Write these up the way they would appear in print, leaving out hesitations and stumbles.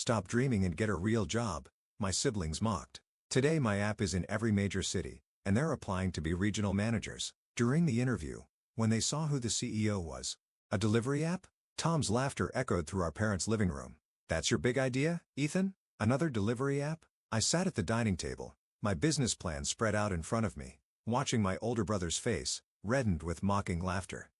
Stop dreaming and get a real job, my siblings mocked. Today my app is in every major city, and they're applying to be regional managers. During the interview, when they saw who the CEO was, a delivery app? Tom's laughter echoed through our parents' living room. That's your big idea, Ethan? Another delivery app? I sat at the dining table, my business plan spread out in front of me, watching my older brother's face, reddened with mocking laughter.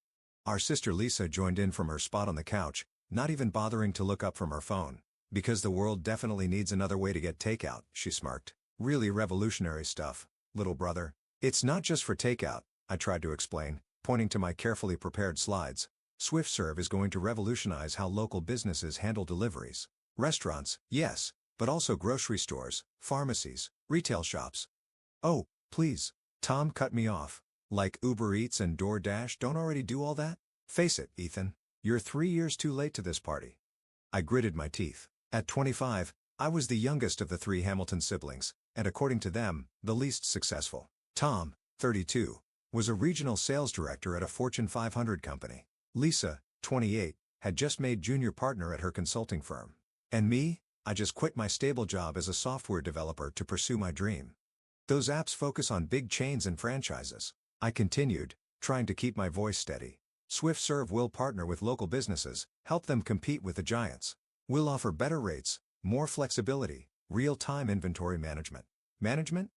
Our sister Lisa joined in from her spot on the couch, not even bothering to look up from her phone. Because the world definitely needs another way to get takeout, she smirked. Really revolutionary stuff, little brother. It's not just for takeout, I tried to explain, pointing to my carefully prepared slides. SwiftServe is going to revolutionize how local businesses handle deliveries. Restaurants, yes, but also grocery stores, pharmacies, retail shops. Oh, please. Tom cut me off. Like Uber Eats and DoorDash don't already do all that? Face it, Ethan. You're 3 years too late to this party. I gritted my teeth. At 25, I was the youngest of the 3 Hamilton siblings, and according to them, the least successful. Tom, 32, was a regional sales director at a Fortune 500 company. Lisa, 28, had just made junior partner at her consulting firm. And me, I just quit my stable job as a software developer to pursue my dream. Those apps focus on big chains and franchises. I continued, trying to keep my voice steady. SwiftServe will partner with local businesses, help them compete with the giants. We'll offer better rates, more flexibility, real-time inventory management. Management?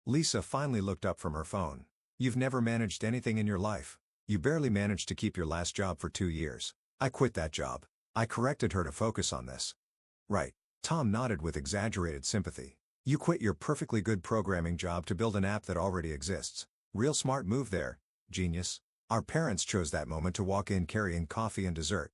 Lisa finally looked up from her phone. You've never managed anything in your life. You barely managed to keep your last job for 2 years. I quit that job. I corrected her to focus on this. Right. Tom nodded with exaggerated sympathy. You quit your perfectly good programming job to build an app that already exists. Real smart move there, genius. Our parents chose that moment to walk in carrying coffee and dessert.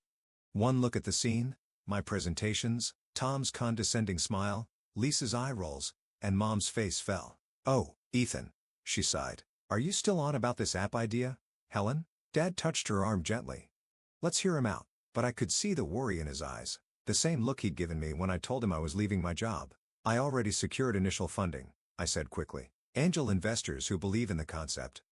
One look at the scene, my presentations, Tom's condescending smile, Lisa's eye rolls, and Mom's face fell. Oh, Ethan, she sighed. Are you still on about this app idea, Helen? Dad touched her arm gently. Let's hear him out. But I could see the worry in his eyes, the same look he'd given me when I told him I was leaving my job. I already secured initial funding, I said quickly. Angel investors who believe in the concept.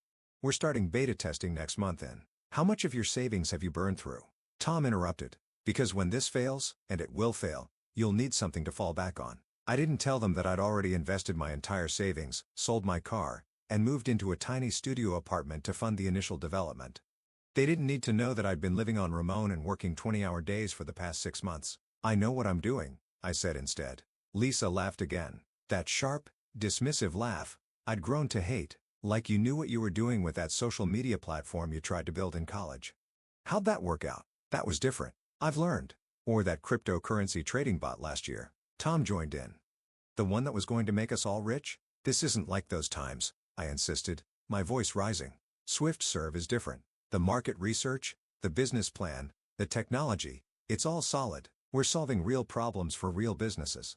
We're starting beta testing next month in. How much of your savings have you burned through? Tom interrupted. Because when this fails, and it will fail, you'll need something to fall back on. I didn't tell them that I'd already invested my entire savings, sold my car, and moved into a tiny studio apartment to fund the initial development. They didn't need to know that I'd been living on Ramon and working 20-hour days for the past 6 months. I know what I'm doing, I said instead. Lisa laughed again. That sharp, dismissive laugh I'd grown to hate, like you knew what you were doing with that social media platform you tried to build in college. How'd that work out? That was different. I've learned. Or that cryptocurrency trading bot last year. Tom joined in. The one that was going to make us all rich? This isn't like those times, I insisted, my voice rising. SwiftServe is different. The market research, the business plan, the technology, it's all solid. We're solving real problems for real businesses.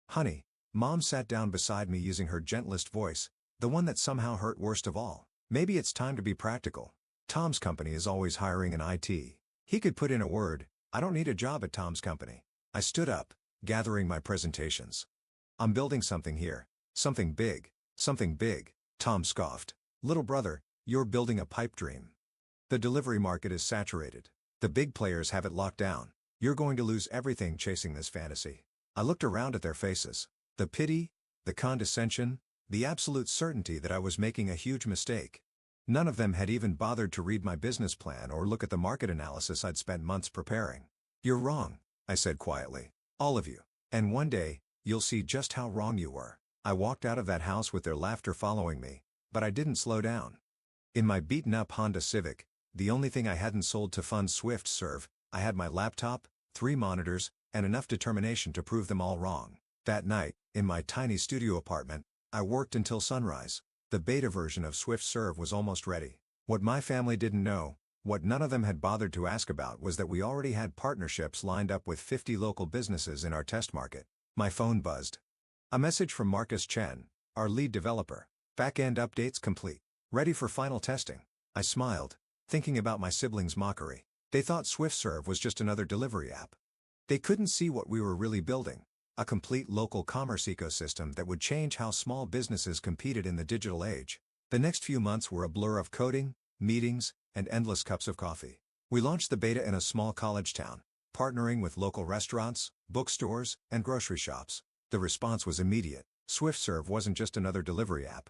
Honey, Mom sat down beside me using her gentlest voice, the one that somehow hurt worst of all. Maybe it's time to be practical. Tom's company is always hiring in IT. He could put in a word. I don't need a job at Tom's company. I stood up, gathering my presentations. I'm building something here. Something big. Something big. Tom scoffed. Little brother, you're building a pipe dream. The delivery market is saturated. The big players have it locked down. You're going to lose everything chasing this fantasy. I looked around at their faces. The pity, the condescension, the absolute certainty that I was making a huge mistake. None of them had even bothered to read my business plan or look at the market analysis I'd spent months preparing. You're wrong, I said quietly. All of you. And one day, you'll see just how wrong you were. I walked out of that house with their laughter following me, but I didn't slow down. In my beaten-up Honda Civic, the only thing I hadn't sold to fund SwiftServe, I had my laptop, 3 monitors, and enough determination to prove them all wrong. That night, in my tiny studio apartment, I worked until sunrise. The beta version of SwiftServe was almost ready. What my family didn't know, what none of them had bothered to ask about, was that we already had partnerships lined up with 50 local businesses in our test market. My phone buzzed. A message from Marcus Chen, our lead developer. Back-end updates complete. Ready for final testing. I smiled, thinking about my siblings' mockery. They thought SwiftServe was just another delivery app. They couldn't see what we were really building. A complete local commerce ecosystem that would change how small businesses competed in the digital age. The next few months were a blur of coding, meetings, and endless cups of coffee. We launched the beta in a small college town. partnering with local restaurants, bookstores, and grocery shops. The response was immediate. SwiftServe wasn't just another delivery app.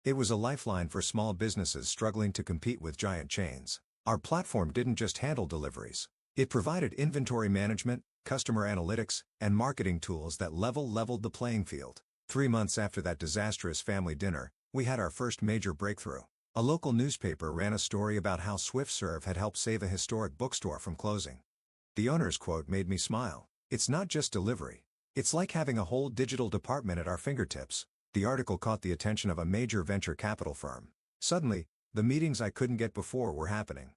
It was a lifeline for small businesses struggling to compete with giant chains. Our platform didn't just handle deliveries. It provided inventory management, customer analytics, and marketing tools that leveled the playing field. 3 months after that disastrous family dinner, we had our first major breakthrough. A local newspaper ran a story about how SwiftServe had helped save a historic bookstore from closing. The owner's quote made me smile. "It's not just delivery. It's like having a whole digital department at our fingertips." The article caught the attention of a major venture capital firm. Suddenly, the meetings I couldn't get before were happening.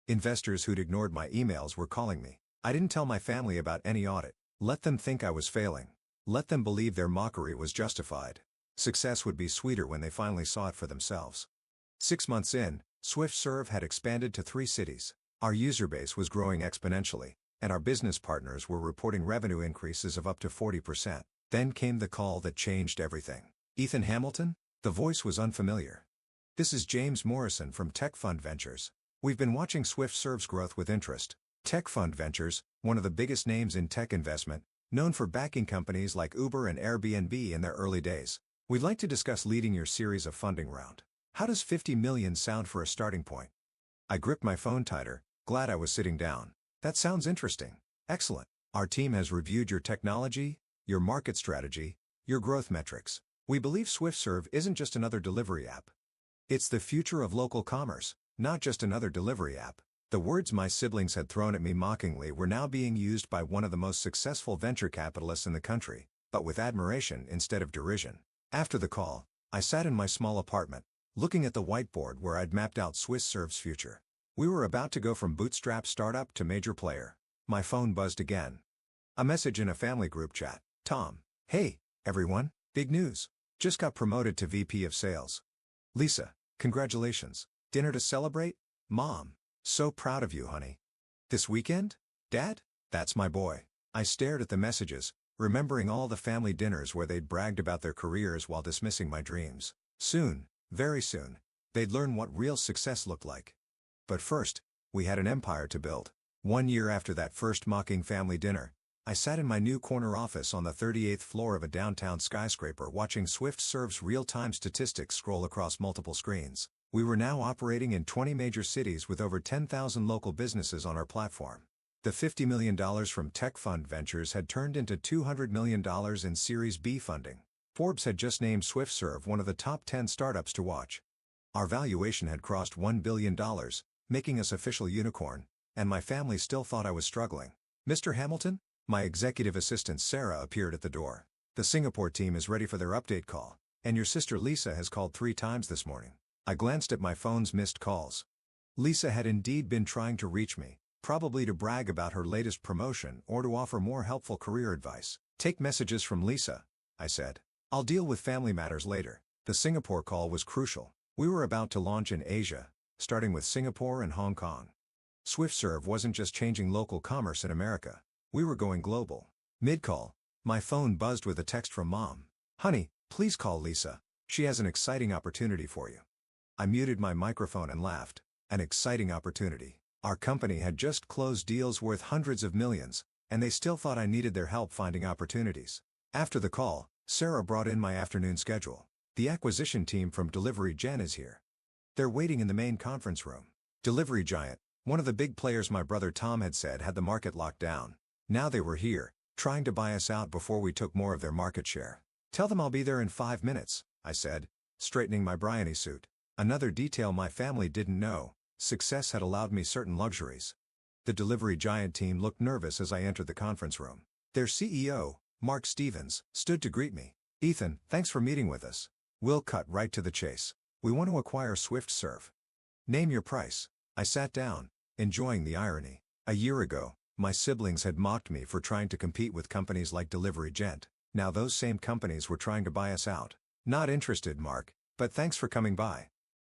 Investors who'd ignored my emails were calling me. I didn't tell my family about any audit. Let them think I was failing. Let them believe their mockery was justified. Success would be sweeter when they finally saw it for themselves. 6 months in, SwiftServe had expanded to 3 cities. Our user base was growing exponentially, and our business partners were reporting revenue increases of up to 40%. Then came the call that changed everything. "Ethan Hamilton?" The voice was unfamiliar. "This is James Morrison from Tech Fund Ventures. We've been watching SwiftServe's growth with interest." Tech Fund Ventures, one of the biggest names in tech investment, known for backing companies like Uber and Airbnb in their early days. "We'd like to discuss leading your series of funding round. How does 50 million sound for a starting point?" I gripped my phone tighter, glad I was sitting down. "That sounds interesting. Excellent. Our team has reviewed your technology, your market strategy, your growth metrics. We believe SwiftServe isn't just another delivery app. It's the future of local commerce, not just another delivery app." The words my siblings had thrown at me mockingly were now being used by one of the most successful venture capitalists in the country, but with admiration instead of derision. After the call, I sat in my small apartment, looking at the whiteboard where I'd mapped out SwiftServe's future. We were about to go from bootstrap startup to major player. My phone buzzed again. A message in a family group chat. "Tom. Hey, everyone, big news. Just got promoted to VP of Sales. Lisa, congratulations. Dinner to celebrate? Mom. So proud of you, honey. This weekend? Dad? That's my boy." I stared at the messages, remembering all the family dinners where they'd bragged about their careers while dismissing my dreams. Soon, very soon, they'd learn what real success looked like. But first, we had an empire to build. 1 year after that first mocking family dinner, I sat in my new corner office on the 38th floor of a downtown skyscraper watching SwiftServe's real-time statistics scroll across multiple screens. We were now operating in 20 major cities with over 10,000 local businesses on our platform. The $50 million from Tech Fund Ventures had turned into $200 million in Series B funding. Forbes had just named SwiftServe one of the top 10 startups to watch. Our valuation had crossed $1 billion, making us official unicorn, and my family still thought I was struggling. "Mr. Hamilton?" My executive assistant Sarah appeared at the door. "The Singapore team is ready for their update call, and your sister Lisa has called 3 times this morning." I glanced at my phone's missed calls. Lisa had indeed been trying to reach me, probably to brag about her latest promotion or to offer more helpful career advice. "Take messages from Lisa," I said. "I'll deal with family matters later." The Singapore call was crucial. We were about to launch in Asia, starting with Singapore and Hong Kong. SwiftServe wasn't just changing local commerce in America. We were going global. Mid-call, my phone buzzed with a text from Mom. "Honey, please call Lisa. She has an exciting opportunity for you." I muted my microphone and laughed. An exciting opportunity. Our company had just closed deals worth hundreds of millions, and they still thought I needed their help finding opportunities. After the call, Sarah brought in my afternoon schedule. "The acquisition team from Delivery Gen is here. They're waiting in the main conference room." Delivery Giant, one of the big players my brother Tom had said had the market locked down. Now they were here, trying to buy us out before we took more of their market share. "Tell them I'll be there in 5 minutes, I said, straightening my Bryony suit. Another detail my family didn't know: success had allowed me certain luxuries. The Delivery Giant team looked nervous as I entered the conference room. Their CEO, Mark Stevens, stood to greet me. "Ethan, thanks for meeting with us. We'll cut right to the chase. We want to acquire SwiftServe. Name your price." I sat down, enjoying the irony. A year ago, my siblings had mocked me for trying to compete with companies like Delivery Gent. Now those same companies were trying to buy us out. "Not interested, Mark, but thanks for coming by."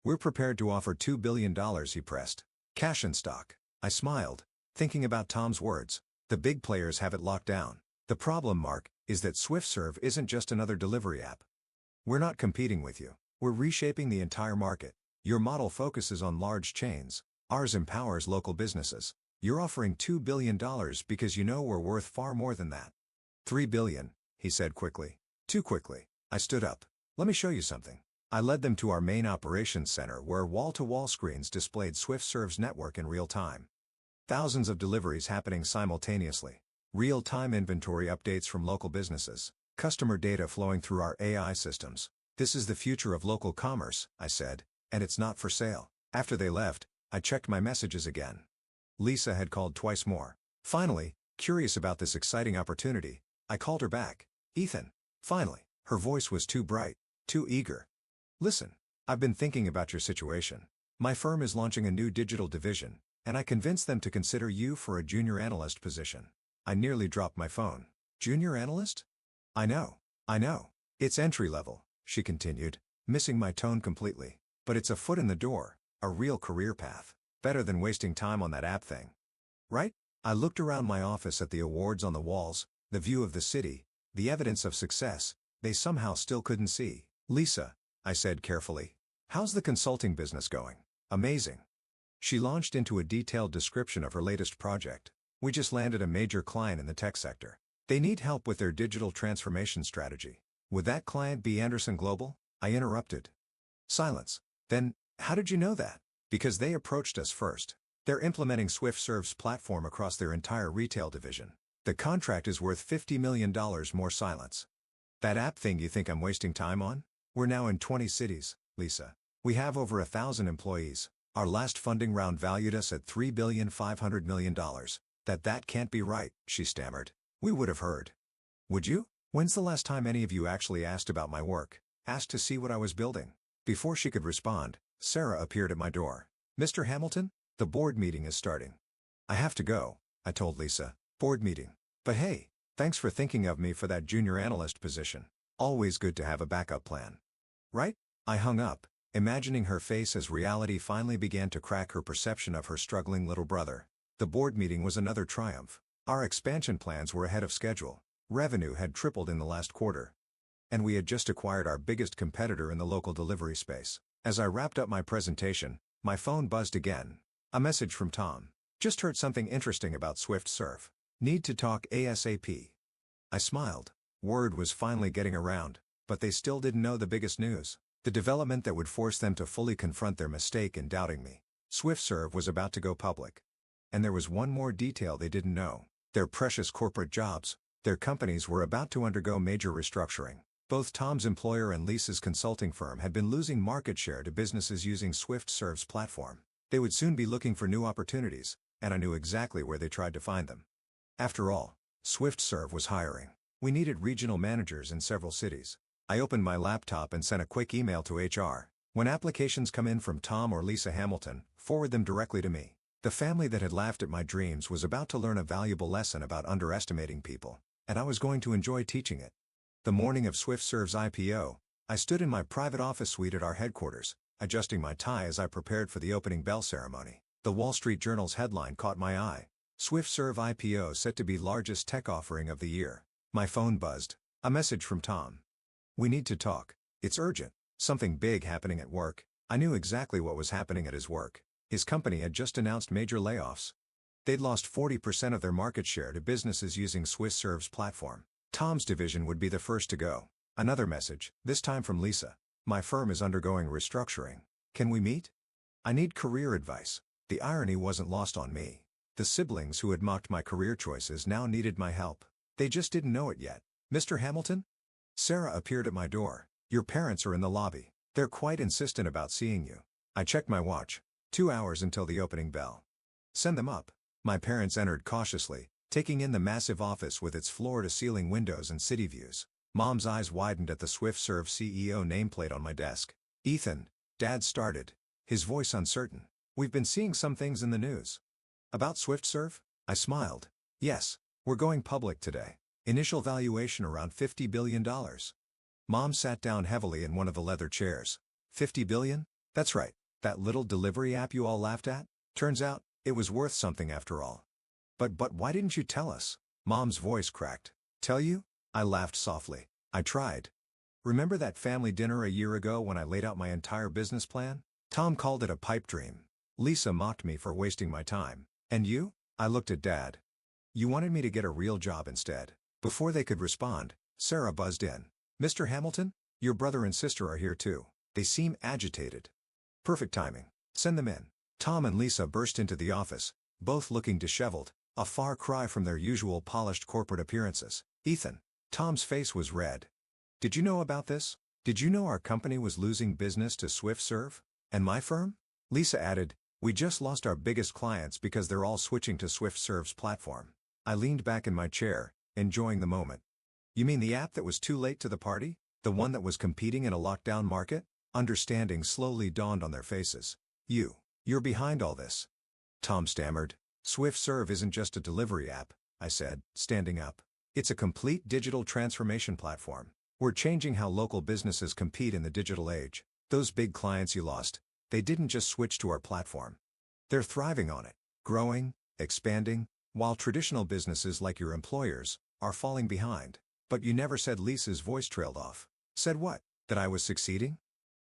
"We're prepared to offer $2 billion, he pressed. "Cash and stock." I smiled, thinking about Tom's words. The big players have it locked down. "The problem, Mark, is that SwiftServe isn't just another delivery app. We're not competing with you. We're reshaping the entire market. Your model focuses on large chains. Ours empowers local businesses. You're offering $2 billion because you know we're worth far more than that. $3 billion, he said quickly. Too quickly. I stood up. Let me show you something. I led them to our main operations center where wall-to-wall screens displayed SwiftServe's network in real time. Thousands of deliveries happening simultaneously. Real-time inventory updates from local businesses. Customer data flowing through our AI systems. This is the future of local commerce, I said, and it's not for sale. After they left, I checked my messages again. Lisa had called twice more. Finally, curious about this exciting opportunity, I called her back. Ethan. Finally. Her voice was too bright, too eager. Listen, I've been thinking about your situation. My firm is launching a new digital division, and I convinced them to consider you for a junior analyst position. I nearly dropped my phone. Junior analyst? I know. It's entry level, she continued, missing my tone completely. But it's a foot in the door, a real career path. Better than wasting time on that app thing. Right? I looked around my office at the awards on the walls, the view of the city, the evidence of success. They somehow still couldn't see. Lisa, I said carefully. How's the consulting business going? Amazing. She launched into a detailed description of her latest project. We just landed a major client in the tech sector. They need help with their digital transformation strategy. Would that client be Anderson Global? I interrupted. Silence. Then, how did you know that? Because they approached us first. They're implementing SwiftServe's platform across their entire retail division. The contract is worth $50 million more. Silence. That app thing you think I'm wasting time on? We're now in 20 cities, Lisa. We have over 1,000 employees. Our last funding round valued us at $3.5 billion. That can't be right, she stammered. We would have heard. Would you? When's the last time any of you actually asked about my work? Asked to see what I was building? Before she could respond, Sarah appeared at my door. Mr. Hamilton, the board meeting is starting. I have to go, I told Lisa. Board meeting. But hey, thanks for thinking of me for that junior analyst position. Always good to have a backup plan. Right? I hung up, imagining her face as reality finally began to crack her perception of her struggling little brother. The board meeting was another triumph. Our expansion plans were ahead of schedule. Revenue had tripled in the last quarter. And we had just acquired our biggest competitor in the local delivery space. As I wrapped up my presentation, my phone buzzed again. A message from Tom. Just heard something interesting about SwiftServe. Need to talk ASAP. I smiled. Word was finally getting around, but they still didn't know the biggest news. The development that would force them to fully confront their mistake in doubting me. SwiftServe was about to go public. And there was one more detail they didn't know. Their precious corporate jobs. Their companies were about to undergo major restructuring. Both Tom's employer and Lisa's consulting firm had been losing market share to businesses using SwiftServe's platform. They would soon be looking for new opportunities, and I knew exactly where they tried to find them. After all, SwiftServe was hiring. We needed regional managers in several cities. I opened my laptop and sent a quick email to HR. When applications come in from Tom or Lisa Hamilton, forward them directly to me. The family that had laughed at my dreams was about to learn a valuable lesson about underestimating people, and I was going to enjoy teaching it. The morning of SwiftServe's IPO, I stood in my private office suite at our headquarters, adjusting my tie as I prepared for the opening bell ceremony. The Wall Street Journal's headline caught my eye. SwiftServe IPO set to be largest tech offering of the year. My phone buzzed. A message from Tom. We need to talk. It's urgent. Something big happening at work. I knew exactly what was happening at his work. His company had just announced major layoffs. They'd lost 40% of their market share to businesses using SwiftServe's platform. Tom's division would be the first to go. Another message, this time from Lisa. My firm is undergoing restructuring. Can we meet? I need career advice. The irony wasn't lost on me. The siblings who had mocked my career choices now needed my help. They just didn't know it yet. Mr. Hamilton? Sarah appeared at my door. Your parents are in the lobby. They're quite insistent about seeing you. I checked my watch. 2 hours until the opening bell. Send them up. My parents entered cautiously, taking in the massive office with its floor-to-ceiling windows and city views. Mom's eyes widened at the SwiftServe CEO nameplate on my desk. Ethan, Dad started, his voice uncertain. We've been seeing some things in the news. About SwiftServe? I smiled. Yes, we're going public today. Initial valuation around $50 billion. Mom sat down heavily in one of the leather chairs. $50 billion? That's right. That little delivery app you all laughed at? Turns out, it was worth something after all. But why didn't you tell us? Mom's voice cracked. Tell you? I laughed softly. I tried. Remember that family dinner a year ago when I laid out my entire business plan? Tom called it a pipe dream. Lisa mocked me for wasting my time. And you? I looked at Dad. You wanted me to get a real job instead. Before they could respond, Sarah buzzed in. Mr. Hamilton, your brother and sister are here too. They seem agitated. Perfect timing. Send them in. Tom and Lisa burst into the office, both looking disheveled, a far cry from their usual polished corporate appearances. Ethan. Tom's face was red. Did you know about this? Did you know our company was losing business to SwiftServe? And my firm? Lisa added, we just lost our biggest clients because they're all switching to SwiftServe's platform. I leaned back in my chair, enjoying the moment. You mean the app that was too late to the party? The one that was competing in a lockdown market? Understanding slowly dawned on their faces. You're behind all this. Tom stammered. SwiftServe isn't just a delivery app, I said, standing up. It's a complete digital transformation platform. We're changing how local businesses compete in the digital age. Those big clients you lost, they didn't just switch to our platform. They're thriving on it, growing, expanding, while traditional businesses like your employers are falling behind. But you never said. Lisa's voice trailed off. Said what? That I was succeeding?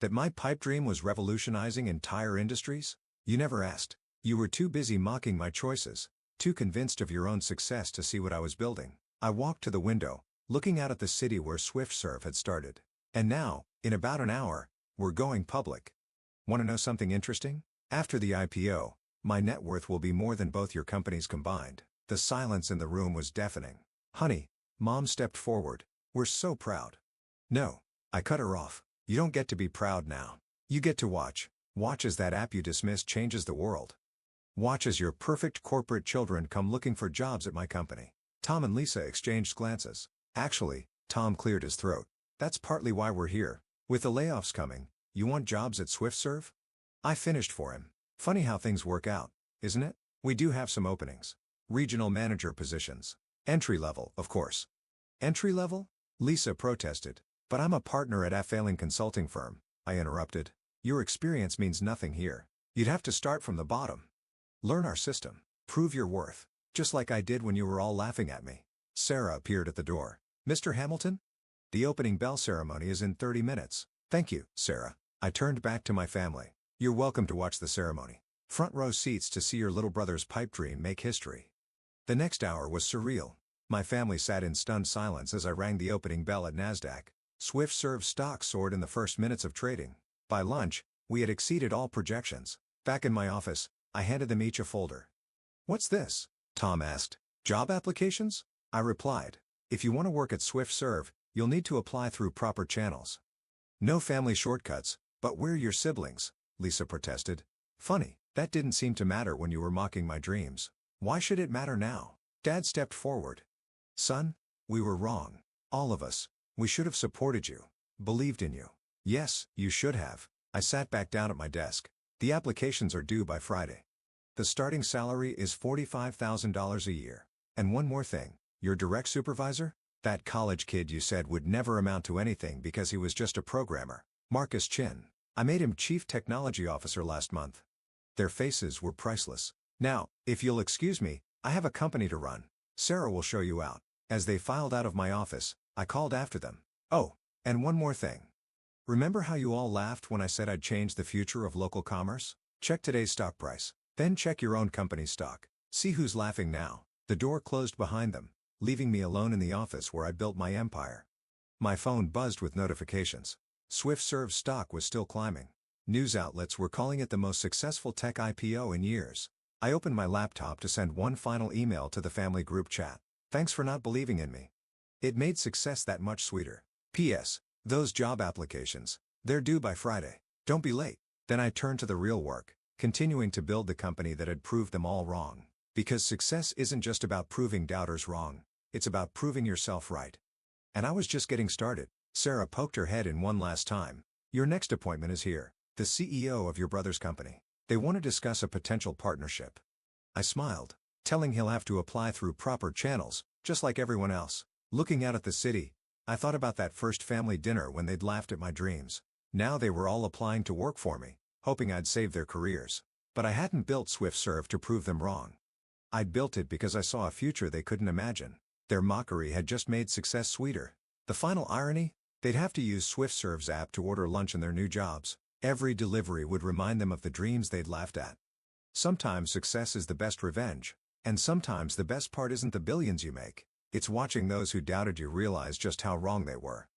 That my pipe dream was revolutionizing entire industries? You never asked. You were too busy mocking my choices, too convinced of your own success to see what I was building. I walked to the window, looking out at the city where SwiftServe had started. And now, in about an hour, we're going public. Want to know something interesting? After the IPO, my net worth will be more than both your companies combined. The silence in the room was deafening. Honey, Mom stepped forward. We're so proud. No, I cut her off. You don't get to be proud now. You get to watch. Watch as that app you dismissed changes the world. Watch as your perfect corporate children come looking for jobs at my company. Tom and Lisa exchanged glances. Actually, Tom cleared his throat. That's partly why we're here. With the layoffs coming, you want jobs at SwiftServe? I finished for him. Funny how things work out, isn't it? We do have some openings. Regional manager positions. Entry level, of course. Entry level? Lisa protested. But I'm a partner at a failing consulting firm, I interrupted. Your experience means nothing here. You'd have to start from the bottom. Learn our system. Prove your worth. Just like I did when you were all laughing at me. Sarah appeared at the door. Mr. Hamilton? The opening bell ceremony is in 30 minutes. Thank you, Sarah. I turned back to my family. You're welcome to watch the ceremony. Front row seats to see your little brother's pipe dream make history. The next hour was surreal. My family sat in stunned silence as I rang the opening bell at NASDAQ. SwiftServe stock soared in the first minutes of trading. By lunch, we had exceeded all projections. Back in my office, I handed them each a folder. What's this? Tom asked. Job applications? I replied. If you want to work at SwiftServe, you'll need to apply through proper channels. No family shortcuts, but we're your siblings, Lisa protested. Funny, that didn't seem to matter when you were mocking my dreams. Why should it matter now? Dad stepped forward. Son, we were wrong. All of us. We should have supported you. Believed in you. Yes, you should have. I sat back down at my desk. The applications are due by Friday. The starting salary is $45,000 a year. And one more thing, your direct supervisor? That college kid you said would never amount to anything because he was just a programmer. Marcus Chin. I made him Chief Technology Officer last month. Their faces were priceless. Now, if you'll excuse me, I have a company to run. Sarah will show you out. As they filed out of my office, I called after them. Oh, and one more thing. Remember how you all laughed when I said I'd change the future of local commerce? Check today's stock price. Then check your own company's stock. See who's laughing now. The door closed behind them, leaving me alone in the office where I built my empire. My phone buzzed with notifications. SwiftServe's stock was still climbing. News outlets were calling it the most successful tech IPO in years. I opened my laptop to send one final email to the family group chat. Thanks for not believing in me. It made success that much sweeter. P.S. Those job applications, they're due by Friday. Don't be late. Then I turned to the real work, continuing to build the company that had proved them all wrong. Because success isn't just about proving doubters wrong, it's about proving yourself right. And I was just getting started. Sarah poked her head in one last time. Your next appointment is here. The CEO of your brother's company. They want to discuss a potential partnership. I smiled, telling he'll have to apply through proper channels, just like everyone else. Looking out at the city, I thought about that first family dinner when they'd laughed at my dreams. Now they were all applying to work for me, hoping I'd save their careers. But I hadn't built SwiftServe to prove them wrong. I'd built it because I saw a future they couldn't imagine. Their mockery had just made success sweeter. The final irony? They'd have to use SwiftServe's app to order lunch in their new jobs. Every delivery would remind them of the dreams they'd laughed at. Sometimes success is the best revenge. And sometimes the best part isn't the billions you make, it's watching those who doubted you realize just how wrong they were.